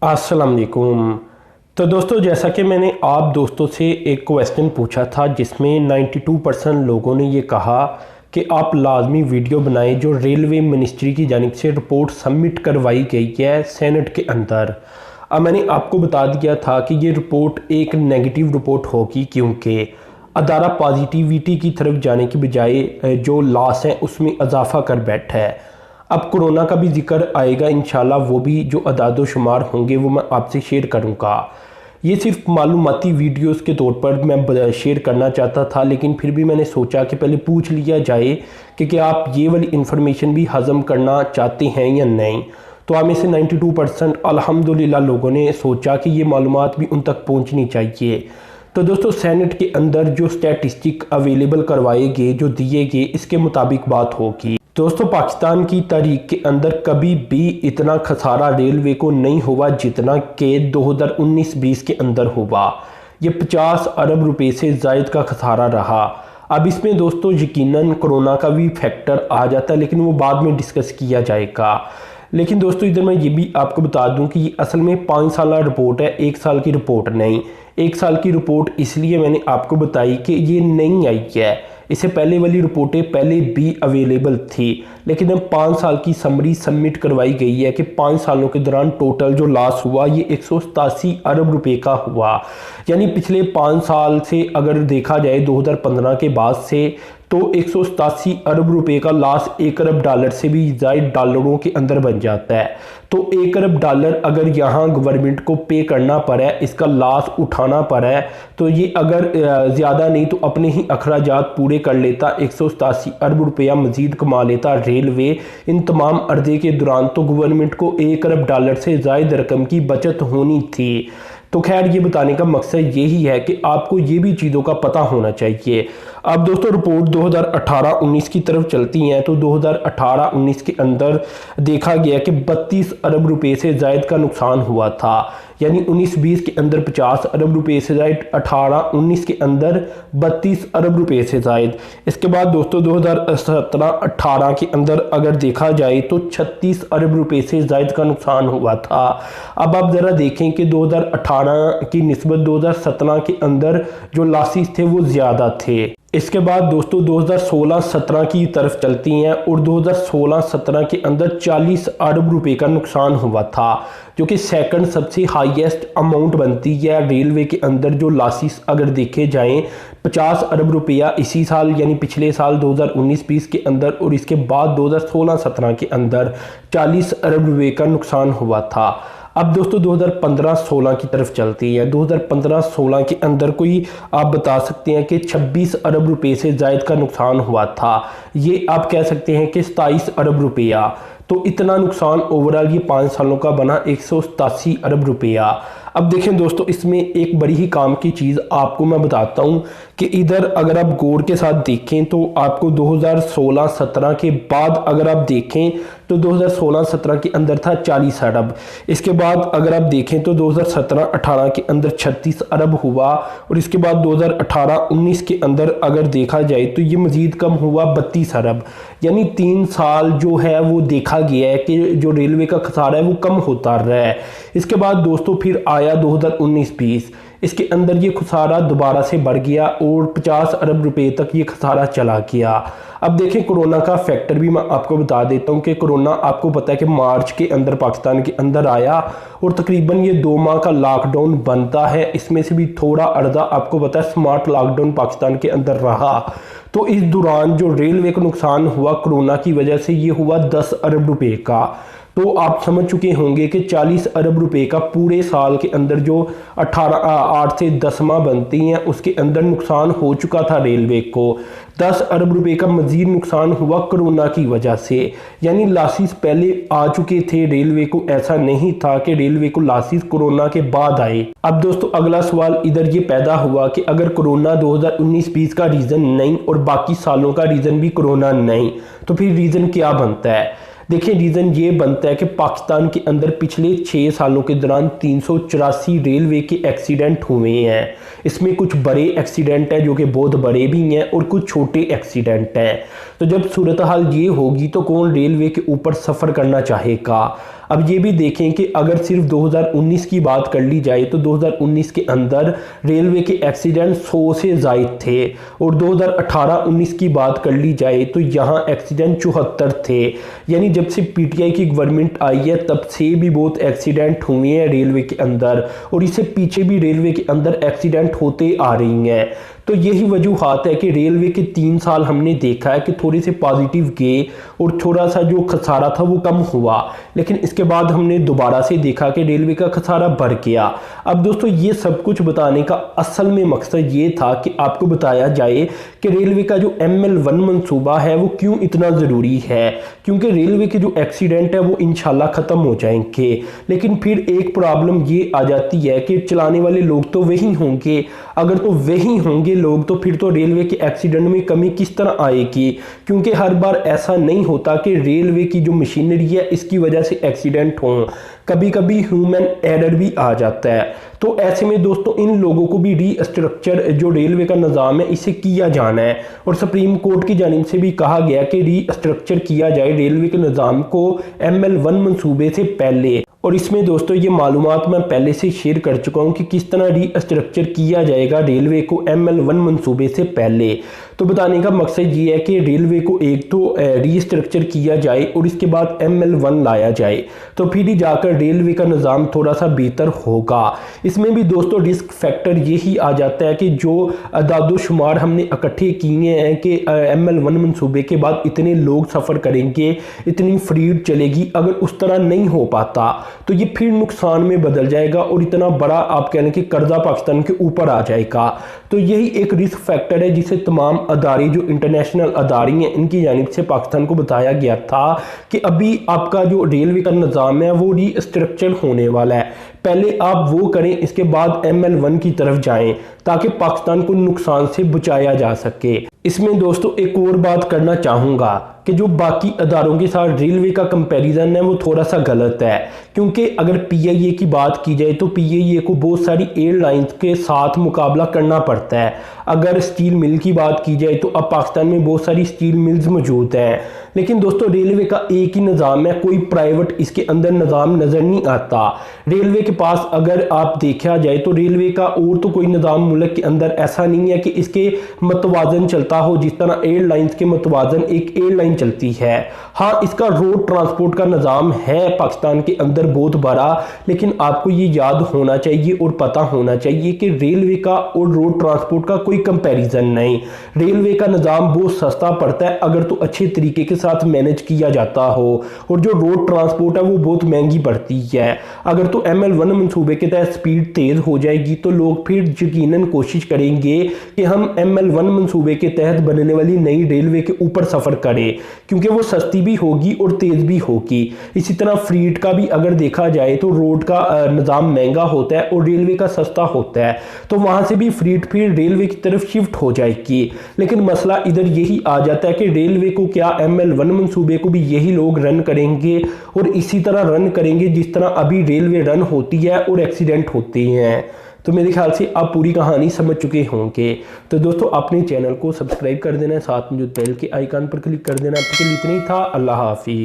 अस्सलाम वालेकुम। तो दोस्तों, जैसा कि मैंने आप दोस्तों से एक क्वेश्चन पूछा था जिसमें 92% लोगों ने ये कहा कि आप लाजमी वीडियो बनाएं जो रेलवे मिनिस्ट्री की जानिब से रिपोर्ट सबमिट करवाई गई है सेनेट के अंदर। अब मैंने आपको बता दिया था कि ये रिपोर्ट एक नेगेटिव रिपोर्ट होगी, क्योंकि अदारा पॉजिटिविटी की तरफ जाने की बजाय जो लॉस है उसमें इजाफा कर बैठा है। अब कोरोना का भी जिक्र आएगा इंशाल्लाह, वो भी जो अदाद शुमार होंगे वो मैं आपसे शेयर करूँगा। ये सिर्फ मालूमाती वीडियोस के तौर पर मैं शेयर करना चाहता था, लेकिन फिर भी मैंने सोचा कि पहले पूछ लिया जाए कि क्या आप ये वाली इन्फॉर्मेशन भी हज़म करना चाहते हैं या नहीं। तो आप में से 92% अल्हम्दुलिल्लाह लोगों ने सोचा कि ये मालूमात भी उन तक पहुँचनी चाहिए। तो दोस्तों, सेनेट के अंदर जो स्टैटिस्टिक अवेलेबल करवाए गए, जो दिए गए, इसके मुताबिक बात होगी। दोस्तों, पाकिस्तान की तारीख के अंदर कभी भी इतना खसारा रेलवे को नहीं हुआ जितना कि 2019-20 के अंदर हुआ। ये 50 अरब रुपए से ज़ायद का खसारा रहा। अब इसमें दोस्तों यकीनन कोरोना का भी फैक्टर आ जाता है, लेकिन वो बाद में डिस्कस किया जाएगा। लेकिन दोस्तों, इधर मैं ये भी आपको बता दूं कि ये असल में 5 साल रिपोर्ट है, 1 साल की रिपोर्ट नहीं। 1 साल की रिपोर्ट इसलिए मैंने आपको बताई कि ये नहीं आई है, इससे पहले वाली रिपोर्टें पहले भी अवेलेबल थी, लेकिन अब 5 साल की समरी सबमिट करवाई गई है कि 5 सालों के दौरान टोटल जो लॉस हुआ ये 187 अरब रुपए का हुआ। यानी पिछले 5 साल से अगर देखा जाए 2015 के बाद से, तो 187 अरब रुपए का लॉस 1 अरब डॉलर से भी ज़्यादा डॉलरों के अंदर बन जाता है। तो 1 अरब डॉलर अगर यहाँ गवर्नमेंट को पे करना पड़ा है, इसका लॉस उठाना पड़ा है, तो ये अगर ज़्यादा नहीं तो अपने ही अखराजात पूरे कर लेता, 187 अरब रुपया मजीद कमा लेता रेलवे इन तमाम अर्जे के दौरान, तो गवर्नमेंट को 1 अरब डॉलर से ज़्यादा रकम की बचत होनी थी। तो खैर, ये बताने का मकसद यही है कि आपको ये भी चीज़ों का पता होना चाहिए। अब दोस्तों, रिपोर्ट 2018-19 की तरफ चलती हैं, तो 2018-19 के अंदर देखा गया कि 32 अरब रुपए से ज़ायद का नुकसान हुआ था। यानी 19-20 के अंदर 50 अरब रुपए से ज़ायद, 18-19 के अंदर 32 अरब रुपए से ज़ायद। इसके बाद दोस्तों 2017-18 के अंदर अगर देखा जाए तो 36 अरब रुपए से ज़ायद का नुकसान हुआ था। अब आप ज़रा देखें कि 2018 की निस्बत 2017 के अंदर जो लॉसेस थे वो ज़्यादा थे। इसके बाद दोस्तों 2016-17 की तरफ चलती हैं, और 2016-17 के अंदर 40 अरब रुपए का नुकसान हुआ था, जो कि सेकंड सबसे हाईएस्ट अमाउंट बनती है रेलवे के अंदर जो लॉसेस अगर देखे जाएं। 50 अरब रुपया इसी साल यानी पिछले साल 2019-20 के अंदर, और इसके बाद 2016-17 के अंदर 40 अरब रुपए का नुकसान हुआ था। अब दोस्तों 2015-16 की तरफ चलती है। 2015-16 के अंदर कोई आप बता सकते हैं कि 26 अरब रुपए से ज़ायद का नुकसान हुआ था। ये आप कह सकते हैं कि 27 अरब रुपया। तो इतना नुकसान ओवरऑल ये 5 सालों का बना 187 अरब रुपया। अब देखें दोस्तों, इसमें एक बड़ी ही काम की चीज़ आपको मैं बताता हूँ कि इधर अगर आप गौर के साथ देखें तो आपको 2016-17 के बाद अगर आप देखें तो 2016-17 के अंदर था 40 अरब। इसके बाद अगर आप देखें तो 2017-18 के अंदर 36 अरब हुआ, और इसके बाद 2018-19 के अंदर अगर देखा जाए तो ये मज़ीद कम हुआ 32 अरब। यानी 3 साल जो है वो देखा गया है कि जो रेलवे का खसारा है वो कम होता रहा है। इसके बाद दोस्तों फिर आया 2019-20, इसके अंदर ये खसारा दोबारा से बढ़ गया और 50 अरब रुपए तक ये खसारा चला गया। अब देखें, कोरोना का फैक्टर भी मैं आपको बता देता हूँ कि कोरोना आपको पता है कि मार्च के अंदर पाकिस्तान के अंदर आया, और तकरीबन ये 2 माह का लॉकडाउन बनता है। इसमें से भी थोड़ा अर्धा आपको पता है स्मार्ट लॉकडाउन पाकिस्तान के अंदर रहा। तो इस दौरान जो रेलवे को नुकसान हुआ कोरोना की वजह से, ये हुआ 10 अरब रुपए का। तो आप समझ चुके होंगे कि 40 अरब रुपए का पूरे साल के अंदर जो 8 से 10 माह बनती हैं उसके अंदर नुकसान हो चुका था रेलवे को। 10 अरब रुपए का मजीद नुकसान हुआ कोरोना की वजह से। यानी लॉसेस पहले आ चुके थे रेलवे को, ऐसा नहीं था कि रेलवे को लॉसेस कोरोना के बाद आए। अब दोस्तों अगला सवाल इधर ये पैदा हुआ कि अगर कोरोना 2019-20 का रीज़न नहीं और बाकी सालों का रीज़न भी कोरोना नहीं, तो फिर रीज़न क्या बनता है। देखिए रीज़न ये बनता है कि पाकिस्तान के अंदर पिछले 6 सालों के दौरान 384 रेलवे के एक्सीडेंट हुए हैं। इसमें कुछ बड़े एक्सीडेंट हैं जो कि बहुत बड़े भी हैं और कुछ छोटे एक्सीडेंट हैं। तो जब सूरत हाल ये होगी तो कौन रेलवे के ऊपर सफ़र करना चाहेगा। अब ये भी देखें कि अगर सिर्फ 2019 की बात कर ली जाए तो 2019 के अंदर रेलवे के एक्सीडेंट 100 से ज़ायद थे और 2018-19 की बात कर ली जाए तो यहाँ एक्सीडेंट 74 थे। यानी जब से पीटीआई की गवर्नमेंट आई है तब से भी बहुत एक्सीडेंट हुए हैं रेलवे के अंदर, और इससे पीछे भी रेलवे के अंदर एक्सीडेंट होते आ रही हैं। तो यही वजूहात है कि रेलवे के 3 साल हमने देखा है कि थोड़े से पॉजिटिव गए और थोड़ा सा जो खसारा था वो कम हुआ, लेकिन इसके बाद हमने दोबारा से देखा कि रेलवे का खसारा बढ़ गया। अब दोस्तों ये सब कुछ बताने का असल में मकसद ये था कि आपको बताया जाए कि रेलवे का जो ML1 मंसूबा है वो क्यों इतना ज़रूरी है, क्योंकि रेलवे के जो एक्सीडेंट है वो इंशाल्लाह ख़त्म हो जाएंगे। लेकिन फिर एक प्रॉब्लम ये आ जाती है कि चलाने वाले लोग तो वही होंगे, अगर तो वही होंगे लोग तो फिर तो रेलवे के एक्सीडेंट में कमी किस तरह आएगी, क्योंकि हर बार ऐसा नहीं होता कि रेलवे की जो मशीनरी है इसकी वजह से एक्सीडेंट हों, कभी कभी ह्यूमन एरर भी आ जाता है। तो ऐसे में दोस्तों इन लोगों को भी रीस्ट्रक्चर जो रेलवे का निज़ाम है इसे किया जाना है, और सुप्रीम कोर्ट की जानिब से भी कहा गया कि रीस्ट्रक्चर किया जाए रेलवे के निज़ाम को ML1 मंसूबे से पहले। और इसमें दोस्तों ये मालूमात मैं पहले से शेयर कर चुका हूँ कि किस तरह रीस्ट्रक्चर किया जाएगा रेलवे को ML1 मंसूबे से पहले। तो बताने का मकसद ये है कि रेलवे को एक तो रीस्ट्रक्चर किया जाए और इसके बाद ML1 लाया जाए, तो फिर ही जाकर रेलवे का निज़ाम थोड़ा सा बेहतर होगा। इसमें भी दोस्तों रिस्क फैक्टर यही आ जाता है कि जो अदादोशुमार हमने इकट्ठे किए हैं कि ML1 मंसूबे के बाद इतने लोग सफ़र करेंगे, इतनी फ्रीड चलेगी, अगर उस तरह नहीं हो पाता तो ये फिर नुकसान में बदल जाएगा और इतना बड़ा आप कह लें कि कर्जा पाकिस्तान के ऊपर आ जाएगा। तो यही एक रिस्क फैक्टर है जिसे तमाम अदारे जो इंटरनेशनल अदारे हैं इनकी जानिब से पाकिस्तान को बताया गया था कि अभी आपका जो रेलवे का निज़ाम है वो रीस्ट्रक्चर होने वाला है, पहले आप वो करें, इसके बाद ML1 की तरफ जाएं ताकि पाकिस्तान को नुकसान से बचाया जा सके। इसमें दोस्तों एक और बात करना चाहूँगा कि जो बाकी अदारों के साथ रेलवे का कंपैरिजन है वो थोड़ा सा गलत है, क्योंकि अगर PIA की बात की जाए तो PIA को बहुत सारी एयरलाइंस के साथ मुकाबला करना पड़ता है। अगर स्टील मिल की बात की जाए तो अब पाकिस्तान में बहुत सारी स्टील मिल्स मौजूद हैं, लेकिन दोस्तों रेलवे का एक ही निज़ाम है, कोई प्राइवेट इसके अंदर निज़ाम नज़र नहीं आता। रेलवे के पास अगर आप देखा जाए तो रेलवे का और तो कोई निज़ाम मुल्क के अंदर ऐसा नहीं है कि इसके मतवाजन चलता हो जिस तरह एयरलाइंस के मतवाजन एक एयरलाइन चलती है। हाँ, इसका रोड ट्रांसपोर्ट का निज़ाम है पाकिस्तान के अंदर बहुत बड़ा, लेकिन आपको ये याद होना चाहिए और पता होना चाहिए कि रेलवे का और रोड ट्रांसपोर्ट का कोई कंपैरिजन नहीं। रेलवे का निज़ाम बहुत सस्ता पड़ता है अगर तो अच्छे तरीके के साथ मैनेज किया जाता हो, और जो रोड ट्रांसपोर्ट है वो बहुत महंगी पड़ती है। अगर तो ML1 मंसूबे के तहत स्पीड तेज़ हो जाएगी तो लोग फिर यकीनन कोशिश करेंगे कि हम ML1 मंसूबे के तहत बनने वाली नई रेलवे के ऊपर सफ़र करें, क्योंकि वो सस्ती भी होगी और तेज़ भी होगी। इसी तरह फ्रीट का भी अगर देखा जाए तो रोड का निज़ाम महंगा होता है और रेलवे का सस्ता होता है, तो वहाँ से भी फ्रीट फिर रेलवे की तरफ शिफ्ट हो जाएगी। लेकिन मसला इधर यही आ जाता है कि रेलवे को क्या ML1 मंसूबे को भी यही लोग रन करेंगे और इसी तरह रन करेंगे जिस तरह अभी रेलवे रन होती है और एक्सीडेंट होते हैं। तो मेरे ख्याल से आप पूरी कहानी समझ चुके होंगे। तो दोस्तों अपने चैनल को सब्सक्राइब कर देना है, साथ में जो बेल के आइकन पर क्लिक कर देना। आपके लिए इतना ही था। अल्लाह हाफिज़।